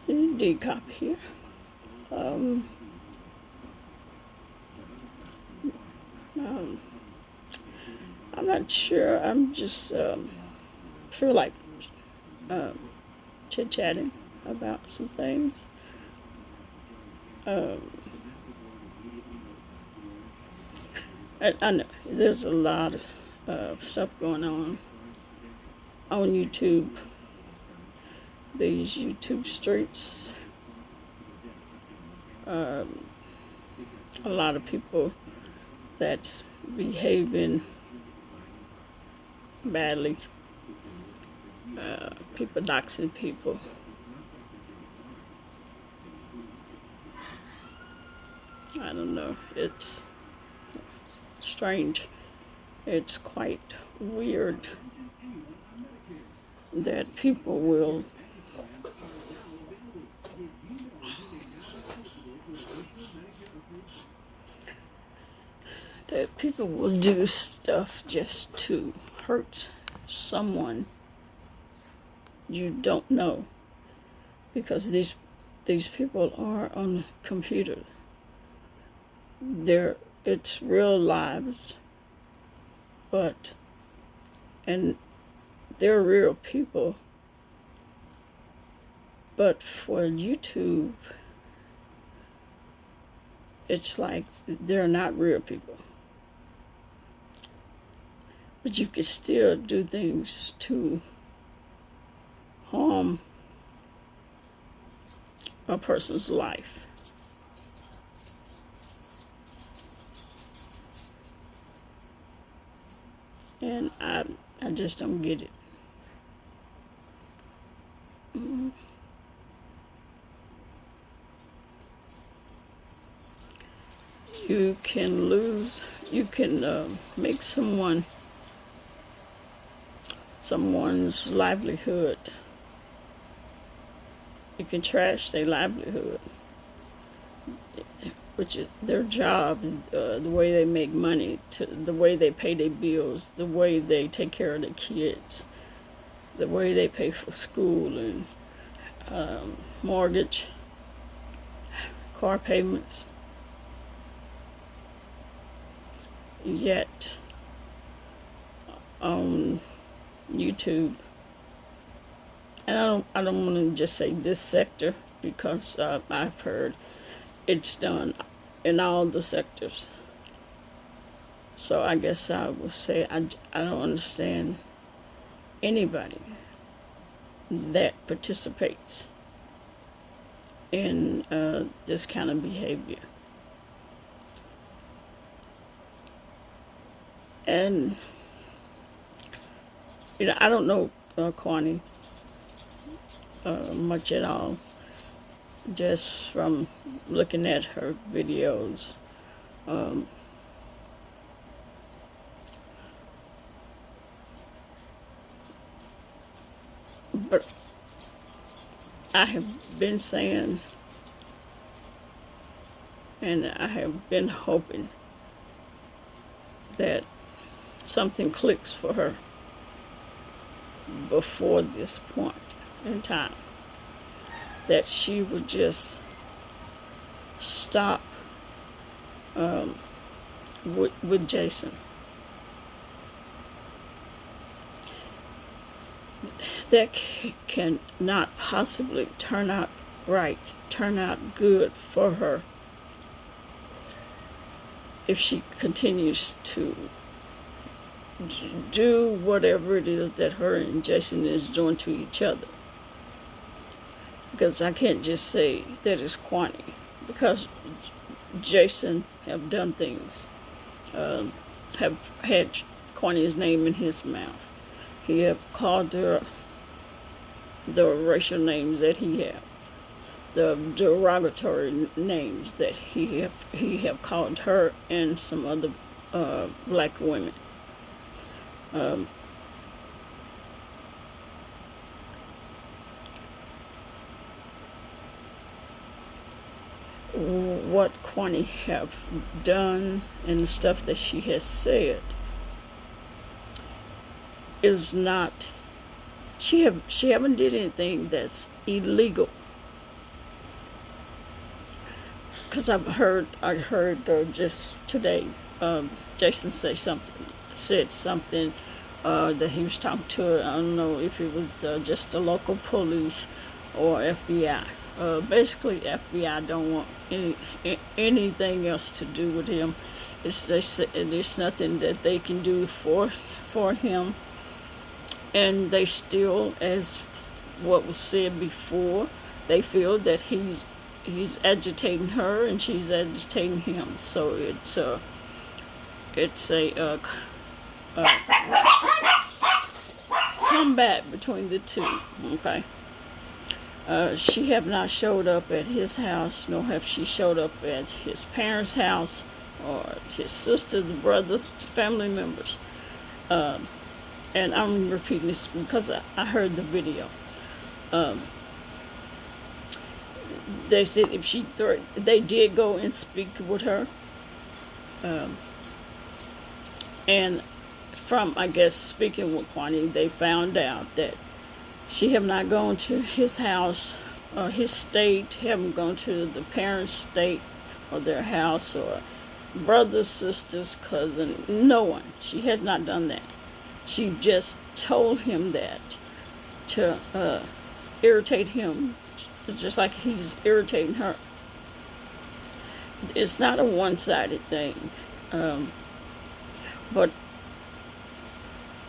decop here. I'm not sure. I'm just feel like chit-chatting about some things. I know there's a lot of stuff going on YouTube. These YouTube streets. A lot of people that's behaving badly. People doxing people. I don't know. It's strange. It's quite weird that people will do stuff just to hurt someone you don't know, because these people are on the computer. It's real lives, and they're real people, but for YouTube it's like they're not real people. But you can still do things to harm a person's life. And I just don't get it. You can make someone's livelihood. You can trash their livelihood, which is their job, the way they make money, the way they pay their bills, the way they take care of their kids, the way they pay for school and mortgage, car payments. Yet on YouTube, and I don't want to just say this sector, because I've heard it's done in all the sectors. So I guess I would say I don't understand anybody that participates in this kind of behavior. And I don't know Quanney much at all, just from looking at her videos. But I have been saying, and I have been hoping that something clicks for her before this point in time, that she would just stop with Jason. That cannot possibly turn out right, turn out good for her, if she continues to do whatever it is that her and Jason is doing to each other. Because I can't just say that it's Quanney, because Jason have done things, have had Quanney's name in his mouth. He have called her the racial names that he have, the derogatory names that he have called her and some other black women. What Quanney have done and the stuff that she has said is not, she haven't did anything that's illegal. because I heard just today, Jason said something that he was talking to. I don't know if it was just the local police or FBI. Basically, FBI don't want anything else to do with him. There's nothing that they can do for him, and they still, as what was said before, they feel that he's agitating her and she's agitating him. So it's a combat between the two. Okay. She have not showed up at his house, nor have she showed up at his parents' house, or his sisters, brothers, family members. And I'm repeating this because I heard the video. They said if they did go and speak with her. And from, I guess, speaking with Quanney, they found out that she have not gone to his house or his state, haven't gone to the parents' state or their house or brothers, sisters, cousin, no one. She has not done that. She just told him that to irritate him, just like he's irritating her. It's not a one-sided thing. But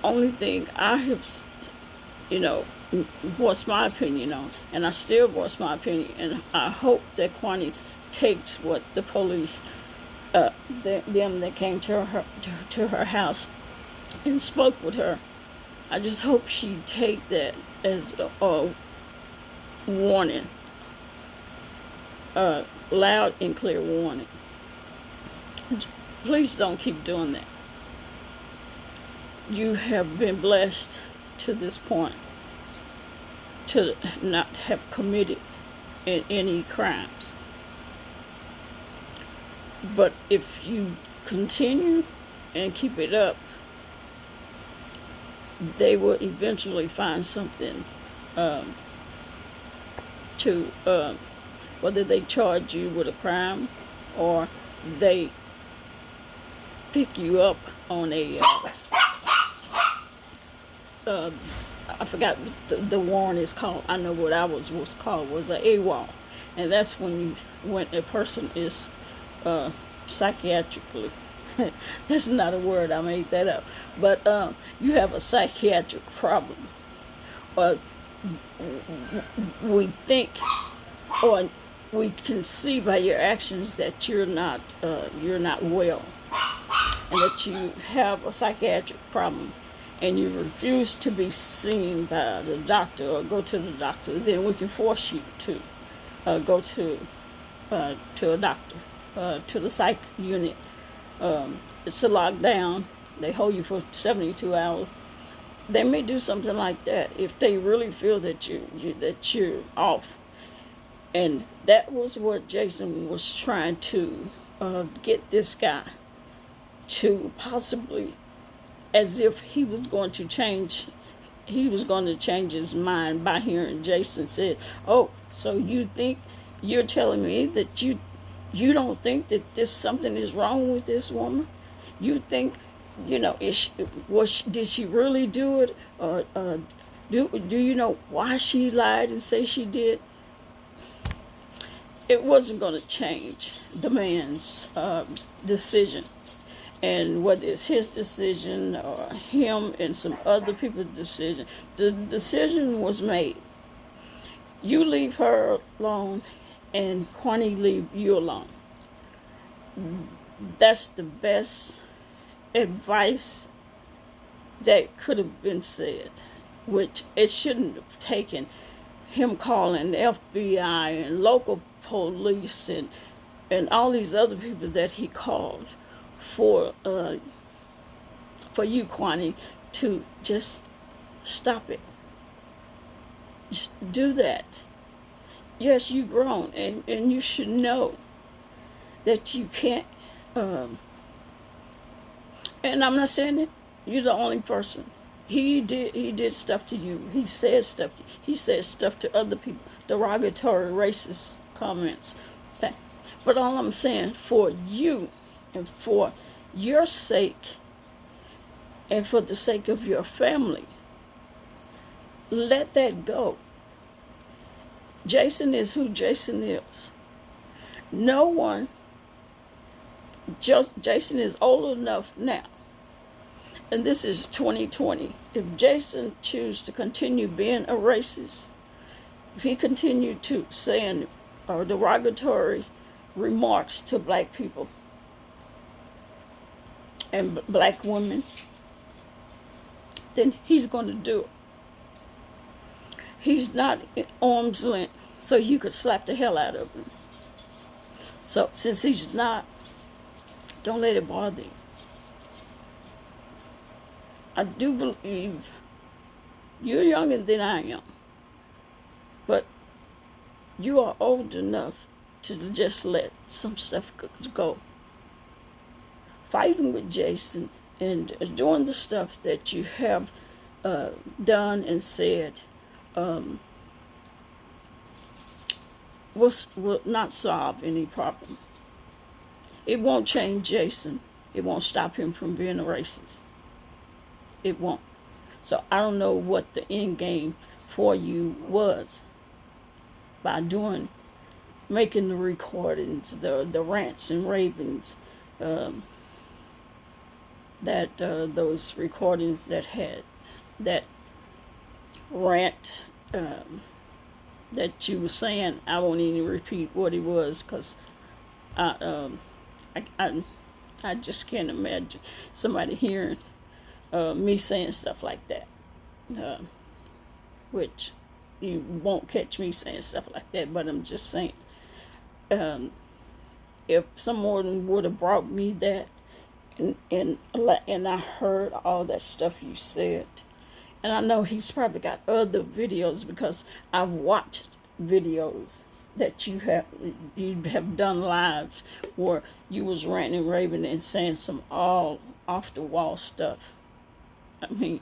only thing I have, voiced my opinion on, and I still voice my opinion, and I hope that Quanney takes what the police, them that came to her house and spoke with her. I just hope she take that as a warning, loud and clear warning. Please don't keep doing that. You have been blessed to this point to not have committed any crimes. But if you continue and keep it up, they will eventually find something to, whether they charge you with a crime or they pick you up on a, I forgot what the warrant is called. I know what was called was a AWOL. And that's when a person is psychiatrically, that's not a word, I made that up. But you have a psychiatric problem. We think, or we can see by your actions that you're not well, and that you have a psychiatric problem, and you refuse to be seen by the doctor or go to the doctor, then we can force you to go to a doctor, to the psych unit. It's a lockdown. They hold you for 72 hours. They may do something like that if they really feel that you're off. And that was what Jason was trying to get this guy to possibly, as if he was going to change his mind by hearing Jason said, "Oh, so you're telling me that you don't think that something is wrong with this woman? You think, did she really do it, or do you know why she lied and say she did?" It wasn't going to change the man's decision. And whether it's his decision or him and some other people's decision, the decision was made. You leave her alone, and Quanney leave you alone. That's the best advice that could have been said, which it shouldn't have taken him calling the FBI and local police and all these other people that he called for you, Quanney, to just stop it. Just do that. Yes, you've grown, and you should know that you can't, and I'm not saying that you're the only person. He did stuff to you. He said stuff to other people, derogatory, racist comments. But all I'm saying, for you and for your sake and for the sake of your family, let that go. Jason is who Jason is. No one, Jason is old enough now, and this is 2020. If Jason chooses to continue being a racist, if he continued to saying derogatory remarks to black people and black women, then he's going to do it. He's not at arm's length, so you could slap the hell out of him. So since he's not, don't let it bother you. I do believe you're younger than I am, but you are old enough to just let some stuff go. Fighting with Jason and doing the stuff that you have done and said will not solve any problem. It won't change Jason. It won't stop him from being a racist. It won't. So I don't know what the end game for you was by making the recordings, the rants and ravings, those recordings that had that rant that you were saying. I won't even repeat what it was, because I just can't imagine somebody hearing me saying stuff like that, which you won't catch me saying stuff like that, but I'm just saying, if someone would have brought me that and I heard all that stuff you said, and I know he's probably got other videos, because I've watched videos that you have done lives where you was ranting and raving and saying some all off the wall stuff. I mean,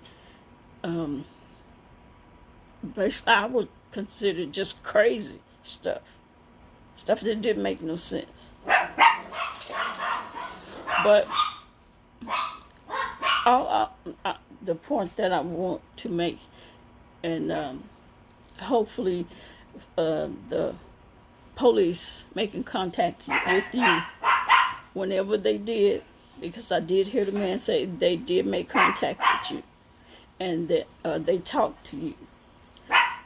basically I would consider just crazy stuff that didn't make no sense. But the point that I want to make, and hopefully the police making contact with you whenever they did, because I did hear the man say they did make contact with you and that they talked to you.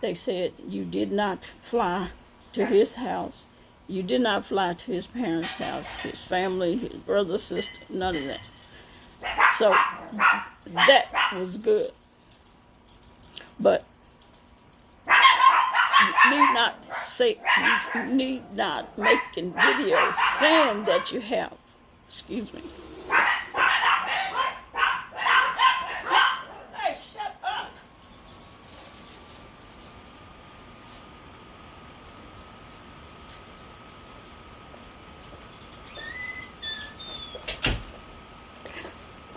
They said you did not fly to his house. You did not fly to his parents' house, his family, his brother, sister, none of that. So that was good. But you need not making videos saying that you have. Excuse me. Hey, shut up.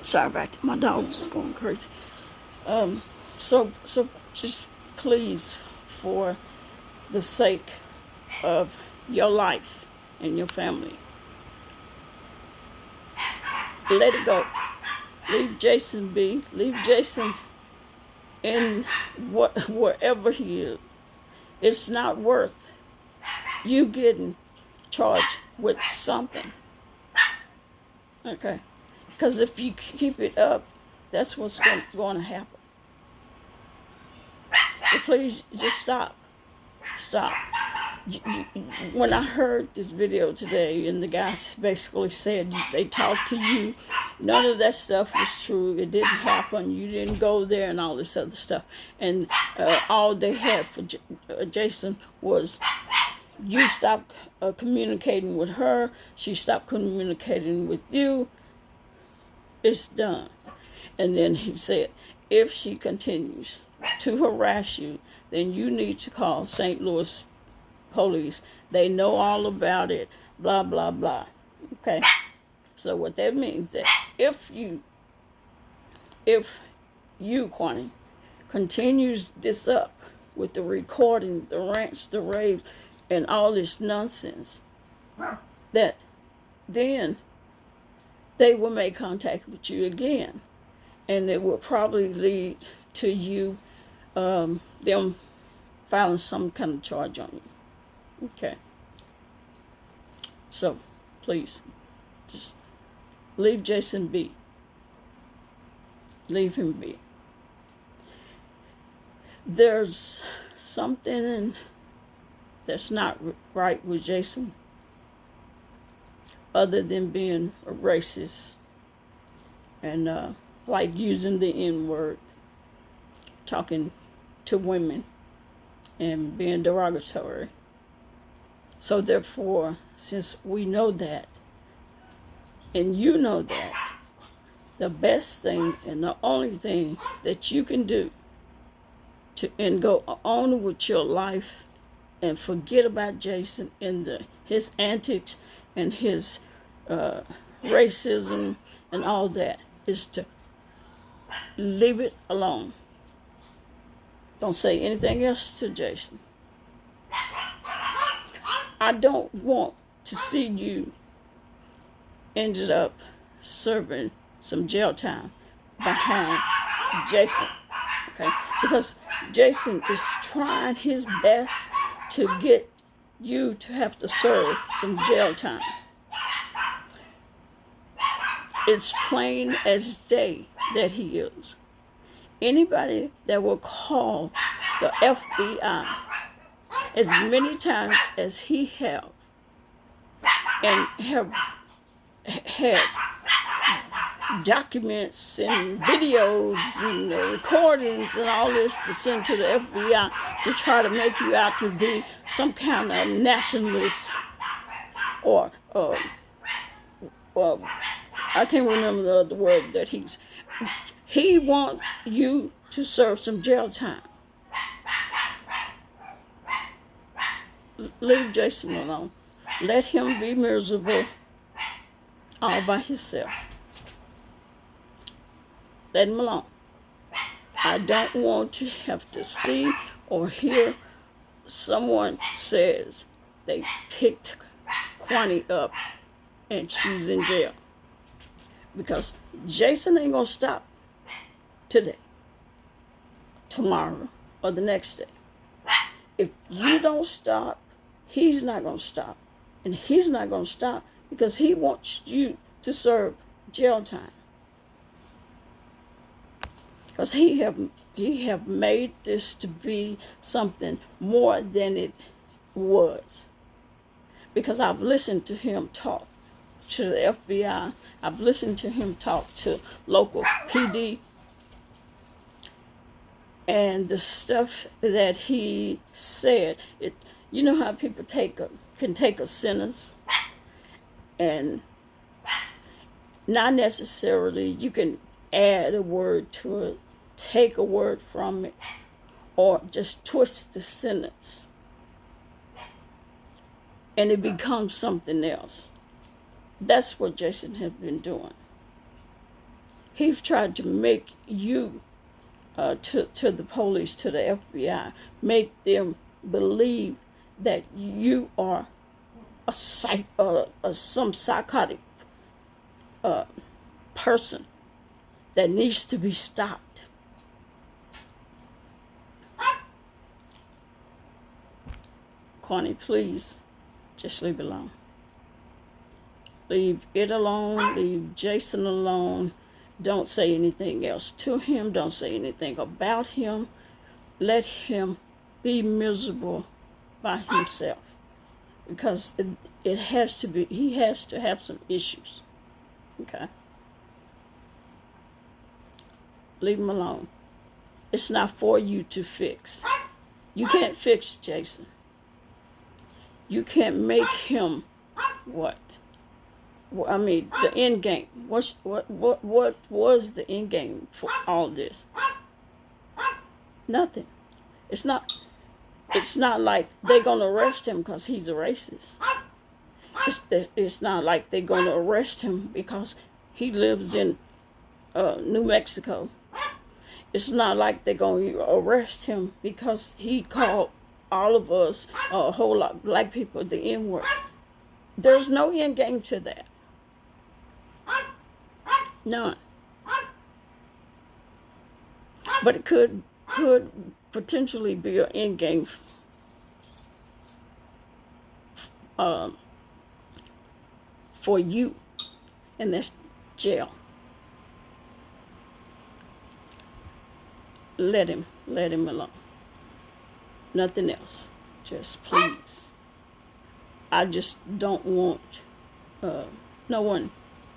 Sorry about that. My dog's going crazy. So just please, for the sake of your life and your family, let it go. Leave Jason be. Leave Jason in wherever he is. It's not worth you getting charged with something. Okay? Because if you keep it up, that's what's going to happen. So please just stop. Stop. When I heard this video today, and the guys basically said they talked to you, none of that stuff was true. It didn't happen. You didn't go there and all this other stuff. And all they had for Jason was you stopped communicating with her. She stopped communicating with you. It's done. And then he said, if she continues to harass you, then you need to call St. Louis police. They know all about it, blah, blah, blah. Okay? So what that means that if you, Quanney, continues this up with the recording, the rants, the raves, and all this nonsense, that then they will make contact with you again, and it will probably lead to you them filing some kind of charge on you. Okay. So, please, just leave Jason be. Leave him be. There's something that's not right with Jason, other than being a racist and like using the N-word, talking to women and being derogatory. So therefore, since we know that, and you know that, the best thing and the only thing that you can do and go on with your life and forget about Jason and his antics and his racism and all that is to leave it alone. Don't say anything else to Jason. I don't want to see you ended up serving some jail time behind Jason. Okay? Because Jason is trying his best to get you to have to serve some jail time. It's plain as day that he is. Anybody that will call the FBI as many times as he have and have had documents and videos and recordings and all this to send to the FBI to try to make you out to be some kind of nationalist or I can't remember the other word that he wants you to serve some jail time. Leave Jason alone. Let him be miserable all by himself. Let him alone. I don't want to have to see or hear someone says they picked Quanney up and she's in jail. Because Jason ain't gonna stop today, tomorrow, or the next day. If you don't stop, he's not gonna stop. And he's not gonna stop because he wants you to serve jail time. Because he have made this to be something more than it was. Because I've listened to him talk to the FBI. I've listened to him talk to local PD. And the stuff that he said, you know how people can take a sentence and not necessarily you can add a word to it, take a word from it, or just twist the sentence and it becomes something else. That's what Jason has been doing. He's tried to make you, to the police, to the FBI, make them believe that you are some psychotic person that needs to be stopped. Quanney, please, just leave it alone. Leave it alone. Leave Jason alone. Don't say anything else to him. Don't say anything about him. Let him be miserable by himself. Because it has to be, he has to have some issues. Okay? Leave him alone. It's not for you to fix. You can't fix Jason. You can't make him what? I mean, the end game. What was the end game for all this? Nothing. It's not like they're gonna arrest him because he's a racist. It's not like they're gonna arrest him because he lives in New Mexico. It's not like they're gonna arrest him because he called all of us, a whole lot of black people, the N-word. There's no end game to that. None. But it could potentially be an end game for you, and that's jail. Let him alone. Nothing else. Just please. I just don't want no one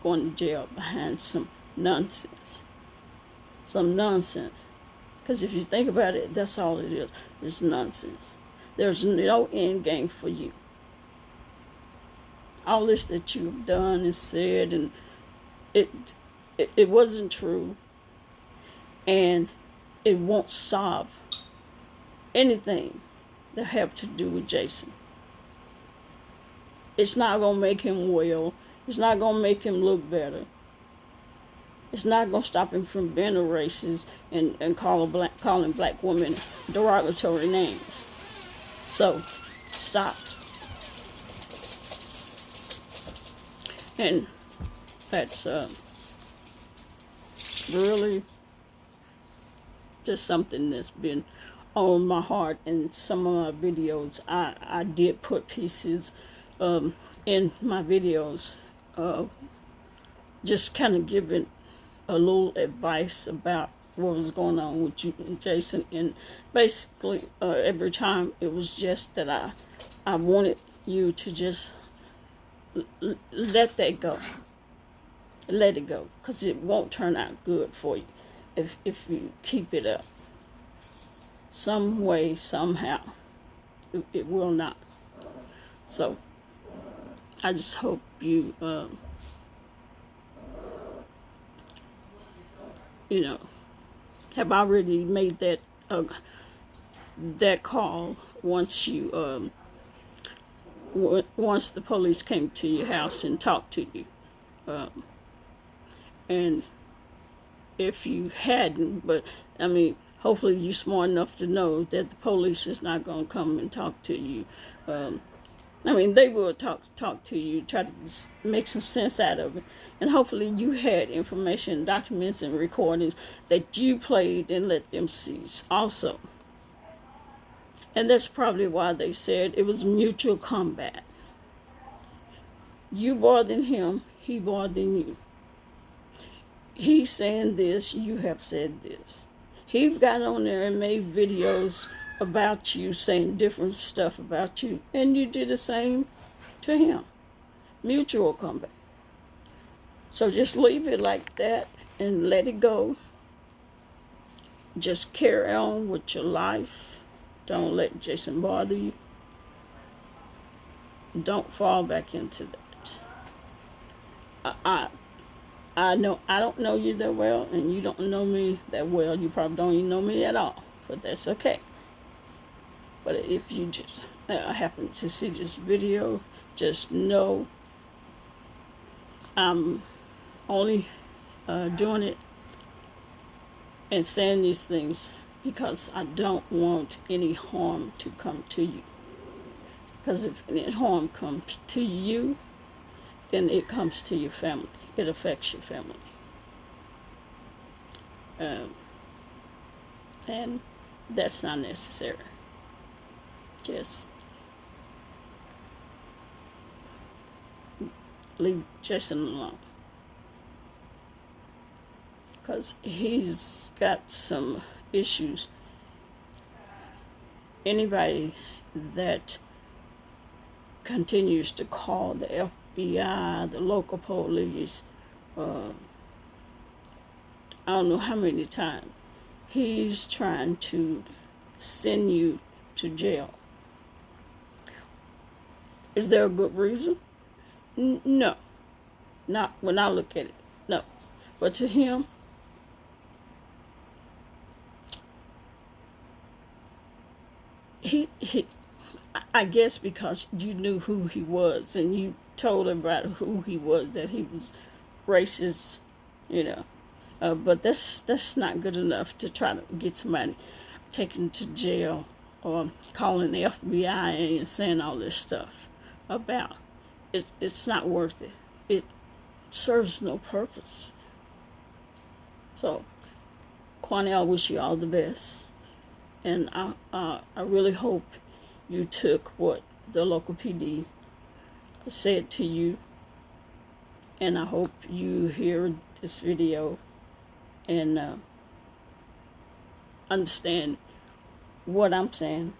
going to jail behind some nonsense. Some nonsense. Because if you think about it, that's all it is. It's nonsense. There's no end game for you. All this that you've done and said, and it wasn't true. And it won't solve anything that have to do with Jason. It's not going to make him well. It's not going to make him look better. It's not going to stop him from being a racist and calling black women derogatory names. So, stop. And that's really just something that's been on my heart. In some of my videos, I did put pieces in my videos, just kind of giving a little advice about what was going on with you and Jason. And basically, every time it was just that I wanted you to just let that go. Let it go, because it won't turn out good for you if you keep it up. Some way, somehow, it will not. So, I just hope you, have already made that call once you, once the police came to your house and talked to you. And if you hadn't, but I mean, hopefully you're smart enough to know that the police is not going to come and talk to you. I mean, they will talk to you, try to make some sense out of it. And hopefully you had information, documents, and recordings that you played and let them see also. And that's probably why they said it was mutual combat. You bothering him, he bothering you. He's saying this, you have said this. He got on there and made videos about you, saying different stuff about you, and you did the same to him. Mutual combat. So just leave it like that and let it go. Just carry on with your life. Don't let Jason bother you. Don't fall back into that. I know I don't know you that well, and you don't know me that well. You probably don't even know me at all, but that's okay. But if you just happen to see this video, just know I'm only doing it and saying these things because I don't want any harm to come to you. Because if any harm comes to you, then it comes to your family. It affects your family. And that's not necessary. Just leave Jason alone. Because he's got some issues. Anybody that continues to call the FBI, the local police, I don't know how many times, he's trying to send you to jail. Is there a good reason? No. Not when I look at it. No. But to him, he I guess because you knew who he was and you told him about who he was, that he was racist, but that's not good enough to try to get somebody taken to jail or calling the FBI and saying all this stuff about it's not worth it. It serves no purpose. So, Quanney, I wish you all the best, and I really hope you took what the local PD said to you, and I hope you hear this video and understand what I'm saying.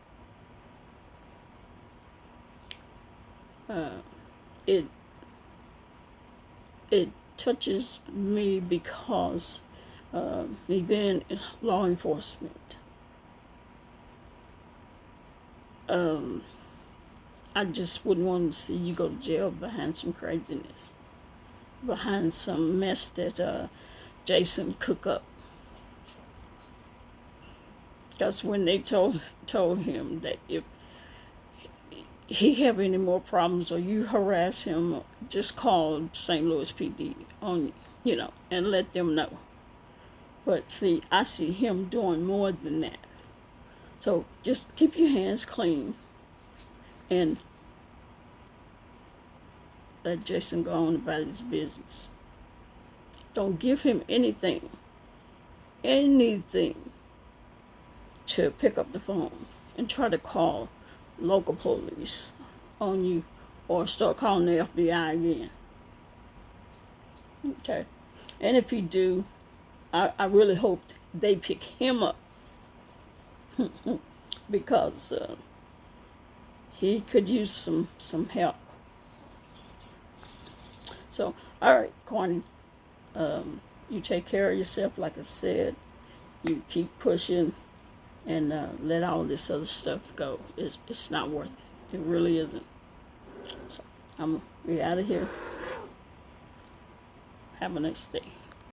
It touches me because me being in law enforcement, I just wouldn't want to see you go to jail behind some craziness, behind some mess that Jason cook up. Because when they told him that if he have any more problems or you harass him, just call St. Louis PD on, and let them know. But see, I see him doing more than that. So just keep your hands clean and let Jason go on about his business. Don't give him anything to pick up the phone and try to call local police on you or start calling the FBI again. Okay? And if you do, I really hope they pick him up because he could use some help. So, all right, Quanney, you take care of yourself, like I said. You keep pushing and let all this other stuff go. It's not worth it. It really isn't. So, I'm going to be out of here. Have a nice day.